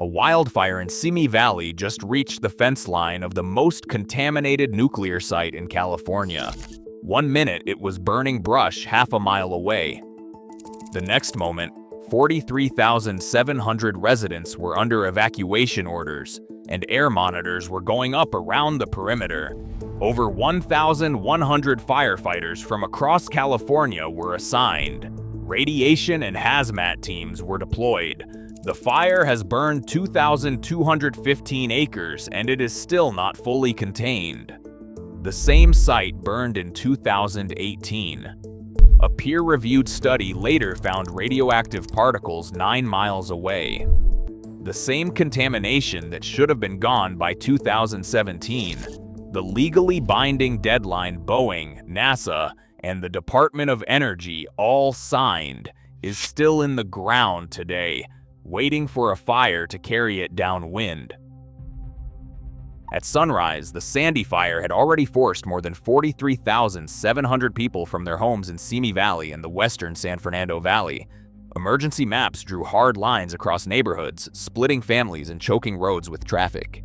A wildfire in Simi Valley just reached the fence line of the most contaminated nuclear site in California. 1 minute it was burning brush half a mile away. The next moment, 43,700 residents were under evacuation orders, and air monitors were going up around the perimeter. Over 1,100 firefighters from across California were assigned. Radiation and hazmat teams were deployed. The fire has burned 2,215 acres, and it is still not fully contained. The same site burned in 2018. A peer-reviewed study later found radioactive particles 9 miles away. The same contamination that should have been gone by 2017. The legally binding deadline Boeing, NASA, and the Department of Energy all signed is still in the ground today, waiting for a fire to carry it downwind. At sunrise, the Sandy Fire had already forced more than 43,700 people from their homes in Simi Valley and the western San Fernando Valley. Emergency maps drew hard lines across neighborhoods, splitting families and choking roads with traffic.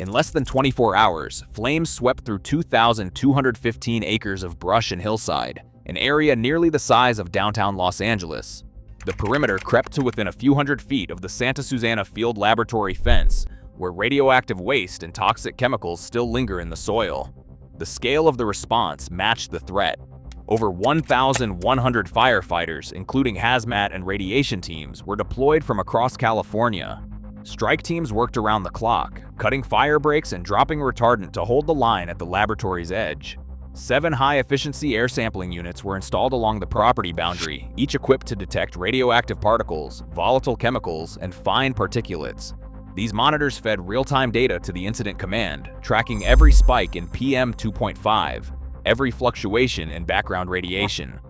In less than 24 hours, flames swept through 2,215 acres of brush and hillside, an area nearly the size of downtown Los Angeles. The perimeter crept to within a few hundred feet of the Santa Susana Field Laboratory fence, where radioactive waste and toxic chemicals still linger in the soil. The scale of the response matched the threat. Over 1,100 firefighters, including hazmat and radiation teams, were deployed from across California. Strike teams worked around the clock, cutting fire breaks and dropping retardant to hold the line at the laboratory's edge. 7 high-efficiency air sampling units were installed along the property boundary, each equipped to detect radioactive particles, volatile chemicals, and fine particulates. These monitors fed real-time data to the incident command, tracking every spike in PM 2.5, every fluctuation in background radiation.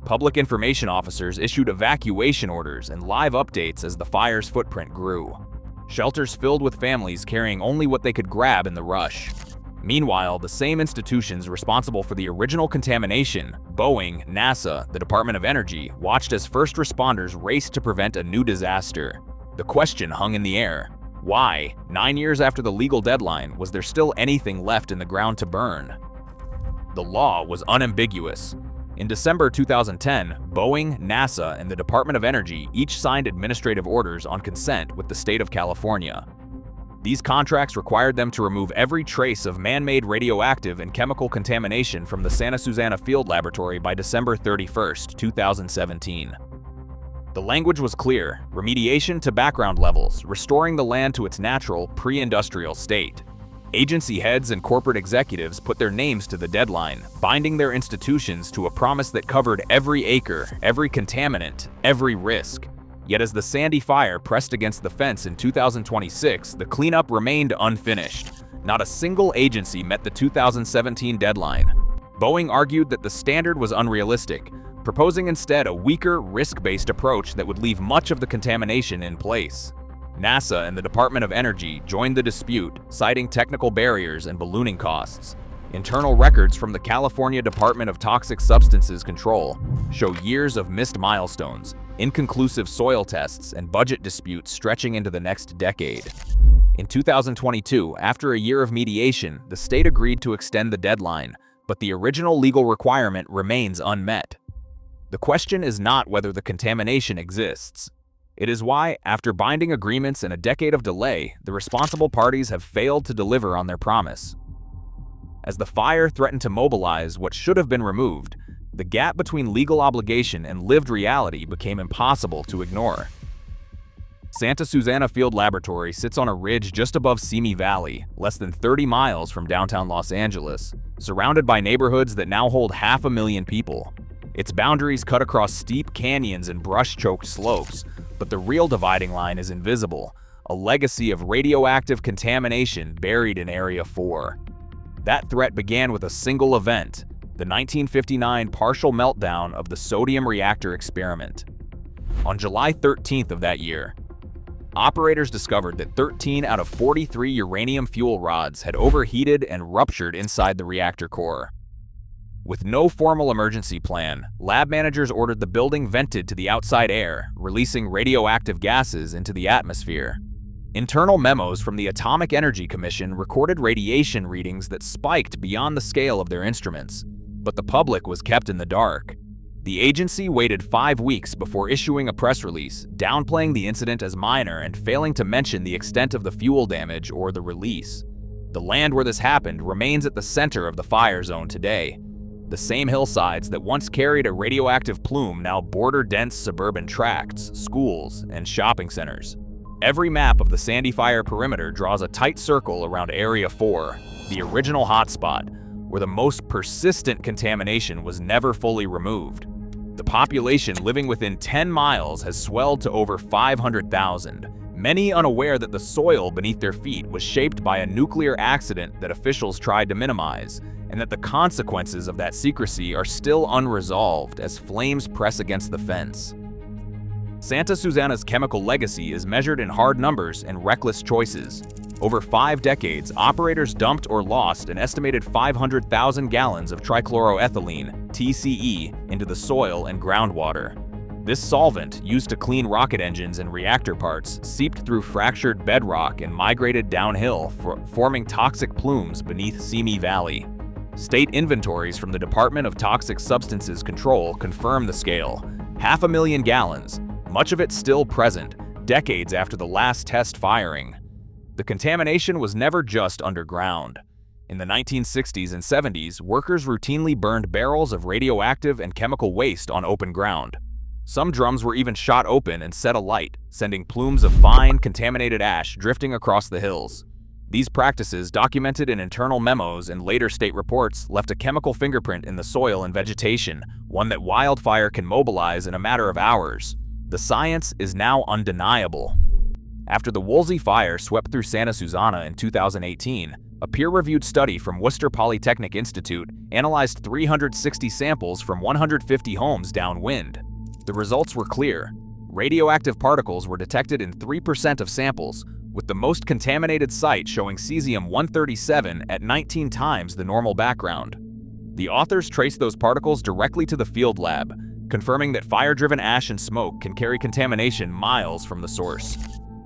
Public information officers issued evacuation orders and live updates as the fire's footprint grew. Shelters filled with families carrying only what they could grab in the rush. Meanwhile, the same institutions responsible for the original contamination, Boeing, NASA, the Department of Energy, watched as first responders raced to prevent a new disaster. The question hung in the air. Why, 9 years after the legal deadline, was there still anything left in the ground to burn? The law was unambiguous. In December 2010, Boeing, NASA, and the Department of Energy each signed administrative orders on consent with the state of California. These contracts required them to remove every trace of man-made radioactive and chemical contamination from the Santa Susana Field Laboratory by December 31, 2017. The language was clear: remediation to background levels, restoring the land to its natural, pre-industrial state. Agency heads and corporate executives put their names to the deadline, binding their institutions to a promise that covered every acre, every contaminant, every risk. Yet as the Sandy Fire pressed against the fence in 2026, the cleanup remained unfinished. Not a single agency met the 2017 deadline. Boeing argued that the standard was unrealistic, proposing instead a weaker, risk-based approach that would leave much of the contamination in place. NASA and the Department of Energy joined the dispute, citing technical barriers and ballooning costs. Internal records from the California Department of Toxic Substances Control show years of missed milestones, inconclusive soil tests, and budget disputes stretching into the next decade. In 2022, after a year of mediation, the state agreed to extend the deadline, but the original legal requirement remains unmet. The question is not whether the contamination exists. It is why, after binding agreements and a decade of delay, the responsible parties have failed to deliver on their promise. As the fire threatened to mobilize what should have been removed, the gap between legal obligation and lived reality became impossible to ignore. Santa Susana Field Laboratory sits on a ridge just above Simi Valley, less than 30 miles from downtown Los Angeles, surrounded by neighborhoods that now hold 500,000 people. Its boundaries cut across steep canyons and brush-choked slopes, but the real dividing line is invisible, a legacy of radioactive contamination buried in Area 4. That threat began with a single event, the 1959 partial meltdown of the sodium reactor experiment. On July 13th of that year, operators discovered that 13 out of 43 uranium fuel rods had overheated and ruptured inside the reactor core. With no formal emergency plan, lab managers ordered the building vented to the outside air, releasing radioactive gases into the atmosphere. Internal memos from the Atomic Energy Commission recorded radiation readings that spiked beyond the scale of their instruments, but the public was kept in the dark. The agency waited 5 weeks before issuing a press release, downplaying the incident as minor and failing to mention the extent of the fuel damage or the release. The land where this happened remains at the center of the fire zone today. The same hillsides that once carried a radioactive plume now border dense suburban tracts, schools, and shopping centers. Every map of the Sandy Fire perimeter draws a tight circle around Area 4, the original hotspot, where the most persistent contamination was never fully removed. The population living within 10 miles has swelled to over 500,000, many unaware that the soil beneath their feet was shaped by a nuclear accident that officials tried to minimize, and that the consequences of that secrecy are still unresolved as flames press against the fence. Santa Susana's chemical legacy is measured in hard numbers and reckless choices. Over 5 decades, operators dumped or lost an estimated 500,000 gallons of trichloroethylene, TCE, into the soil and groundwater. This solvent, used to clean rocket engines and reactor parts, seeped through fractured bedrock and migrated downhill, forming toxic plumes beneath Simi Valley. State inventories from the Department of Toxic Substances Control confirm the scale: 500,000 gallons, much of it still present, decades after the last test firing. The contamination was never just underground. In the 1960s and 70s, workers routinely burned barrels of radioactive and chemical waste on open ground. Some drums were even shot open and set alight, sending plumes of fine, contaminated ash drifting across the hills. These practices, documented in internal memos and later state reports, left a chemical fingerprint in the soil and vegetation, one that wildfire can mobilize in a matter of hours. The science is now undeniable. After the Woolsey Fire swept through Santa Susana in 2018, a peer-reviewed study from Worcester Polytechnic Institute analyzed 360 samples from 150 homes downwind. The results were clear. Radioactive particles were detected in 3% of samples, with the most contaminated site showing cesium-137 at 19 times the normal background. The authors traced those particles directly to the field lab, confirming that fire-driven ash and smoke can carry contamination miles from the source.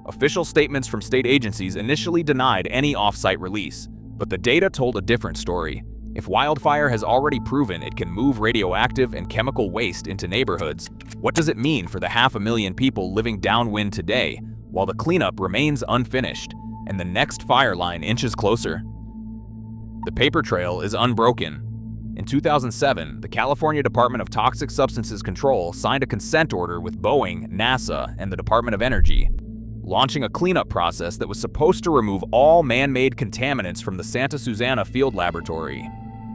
Official statements from state agencies initially denied any off-site release, but the data told a different story. If wildfire has already proven it can move radioactive and chemical waste into neighborhoods, what does it mean for the 500,000 people living downwind today, while the cleanup remains unfinished and the next fire line inches closer? The paper trail is unbroken. In 2007, the California Department of Toxic Substances Control signed a consent order with Boeing, NASA, and the Department of Energy, launching a cleanup process that was supposed to remove all man-made contaminants from the Santa Susana Field Laboratory.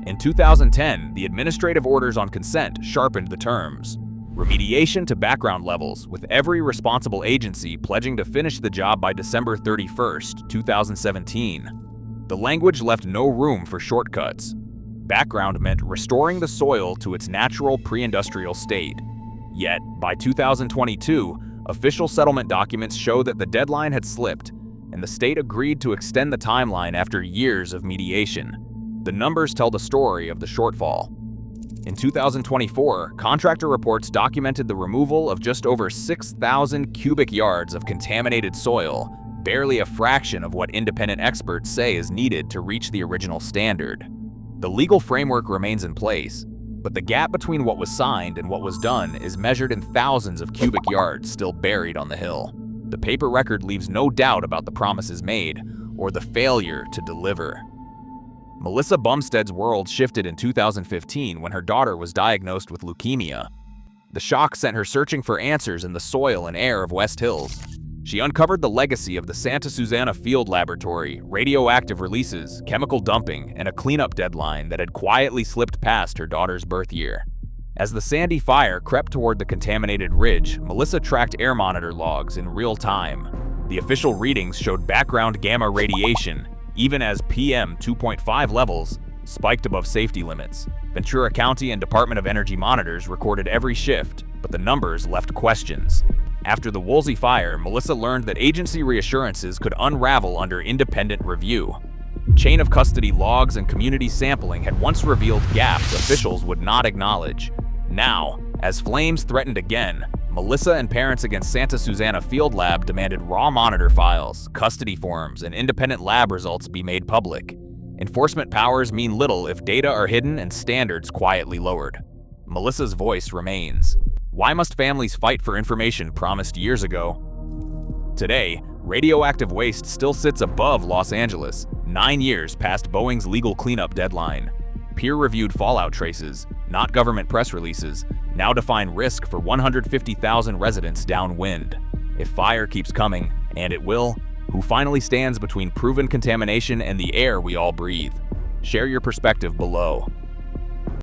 In 2010, the administrative orders on consent sharpened the terms. Remediation to background levels, with every responsible agency pledging to finish the job by December 31, 2017. The language left no room for shortcuts. Background meant restoring the soil to its natural pre-industrial state. Yet, by 2022, official settlement documents show that the deadline had slipped, and the state agreed to extend the timeline after years of mediation. The numbers tell the story of the shortfall. In 2024, contractor reports documented the removal of just over 6,000 cubic yards of contaminated soil, barely a fraction of what independent experts say is needed to reach the original standard. The legal framework remains in place, but the gap between what was signed and what was done is measured in thousands of cubic yards still buried on the hill. The paper record leaves no doubt about the promises made or the failure to deliver. Melissa Bumstead's world shifted in 2015 when her daughter was diagnosed with leukemia. The shock sent her searching for answers in the soil and air of West Hills. She uncovered the legacy of the Santa Susana Field Laboratory, radioactive releases, chemical dumping, and a cleanup deadline that had quietly slipped past her daughter's birth year. As the Sandy Fire crept toward the contaminated ridge, Melissa tracked air monitor logs in real time. The official readings showed background gamma radiation, even as PM 2.5 levels spiked above safety limits. Ventura County and Department of Energy monitors recorded every shift, but the numbers left questions. After the Woolsey Fire, Melissa learned that agency reassurances could unravel under independent review. Chain of custody logs and community sampling had once revealed gaps officials would not acknowledge. Now, as flames threatened again, Melissa and parents against Santa Susana Field Lab demanded raw monitor files, custody forms, and independent lab results be made public. Enforcement powers mean little if data are hidden and standards quietly lowered. Melissa's voice remains. Why must families fight for information promised years ago? Today, radioactive waste still sits above Los Angeles, 9 years past Boeing's legal cleanup deadline. Peer-reviewed fallout traces, not government press releases, now define risk for 150,000 residents downwind. If fire keeps coming, and it will, who finally stands between proven contamination and the air we all breathe? Share your perspective below.